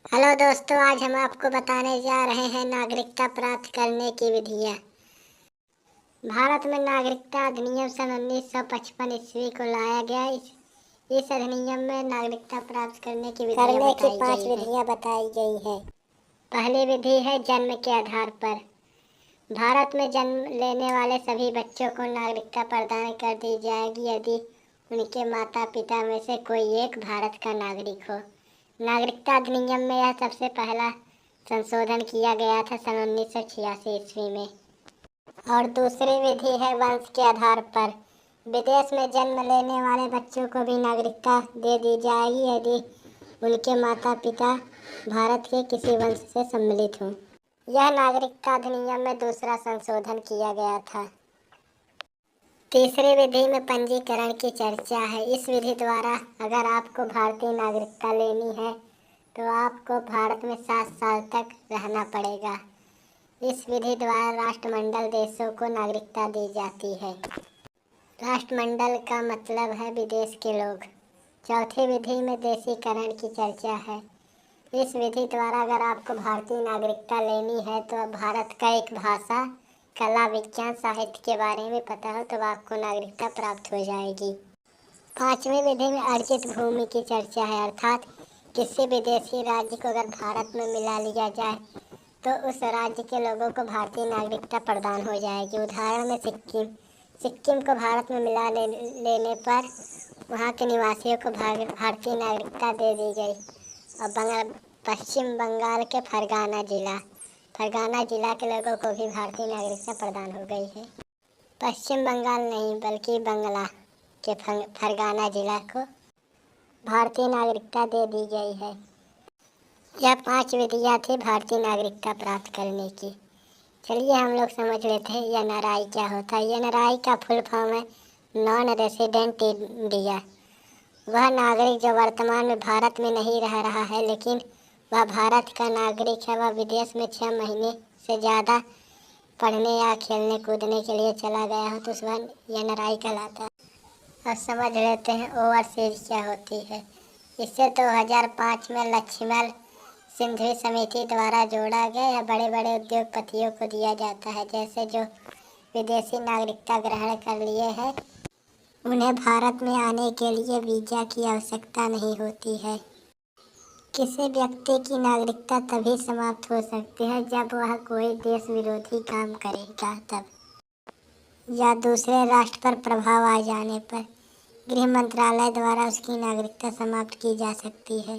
Hello दोस्तों, आज हम आपको बताने जा रहे हैं नागरिकता प्राप्त करने की विधियाँ। भारत में नागरिकता अधिनियम सन 1955 ईस्वी को लाया गया। इस अधिनियम में नागरिकता प्राप्त करने की पांच विधियाँ बताई गई है। पहली विधि है जन्म के आधार पर। भारत में जन्म लेने वाले सभी बच्चों को नागरिकता प्रदान कर दी जाएगी यदि उनके माता पिता में से कोई एक भारत का नागरिक हो। नागरिकता अधिनियम में यह सबसे पहला संशोधन किया गया था सन 1986 ईस्वी में। और दूसरी विधि है वंश के आधार पर। विदेश में जन्म लेने वाले बच्चों को भी नागरिकता दे दी जाएगी यदि उनके माता पिता भारत के किसी वंश से सम्मिलित हों। यह नागरिकता अधिनियम में दूसरा संशोधन किया गया था। तीसरी विधि में पंजीकरण की चर्चा है। इस विधि द्वारा अगर आपको भारतीय नागरिकता लेनी है तो आपको भारत में 7 साल तक रहना पड़ेगा। इस विधि द्वारा राष्ट्रमंडल देशों को नागरिकता दी जाती है। राष्ट्रमंडल का मतलब है विदेश के लोग। चौथी विधि में देशीकरण की चर्चा है। इस विधि द्वारा अगर आपको भारतीय नागरिकता लेनी है तो भारत का एक भाषा, कला, विज्ञान, साहित्य के बारे में पता हो तो आपको नागरिकता प्राप्त हो जाएगी। पांचवी विधि में अर्जित भूमि की चर्चा है, अर्थात किसी विदेशी राज्य को अगर भारत में मिला लिया जाए तो उस राज्य के लोगों को भारतीय नागरिकता प्रदान हो जाएगी। उदाहरण में सिक्किम को भारत में लेने पर वहाँ के निवासियों को भारतीय नागरिकता दे दी गई। और पश्चिम बंगाल के फरगाना जिला के लोगों को भी भारतीय नागरिकता प्रदान हो गई है। पश्चिम बंगाल नहीं बल्कि बंगला के फरगाना जिला को भारतीय नागरिकता दे दी गई है। यह 5 विधियाँ थी भारतीय नागरिकता प्राप्त करने की। चलिए हम लोग समझ लेते हैं एनआरआई क्या होता है। एनआरआई का फुल फॉर्म है नॉन रेसिडेंट इंडिया। वह नागरिक जो वर्तमान में भारत में नहीं रह रहा है लेकिन वह भारत का नागरिक है, वह विदेश में 6 महीने से ज़्यादा पढ़ने या खेलने कूदने के लिए चला गया हो तो वह एनआरआई कहलाता है। अब समझ लेते हैं ओवरसीज क्या होती है। इसे 2005 में लक्ष्मण सिंघवी समिति द्वारा जोड़ा गया। यह बड़े बड़े उद्योगपतियों को दिया जाता है, जैसे जो विदेशी नागरिकता ग्रहण कर लिए हैं उन्हें भारत में आने के लिए वीज़ा की आवश्यकता नहीं होती है। किसी व्यक्ति की नागरिकता तभी समाप्त हो सकती है जब वह कोई देश विरोधी काम करेगा तब, या दूसरे राष्ट्र पर प्रभाव आ जाने पर गृह मंत्रालय द्वारा उसकी नागरिकता समाप्त की जा सकती है।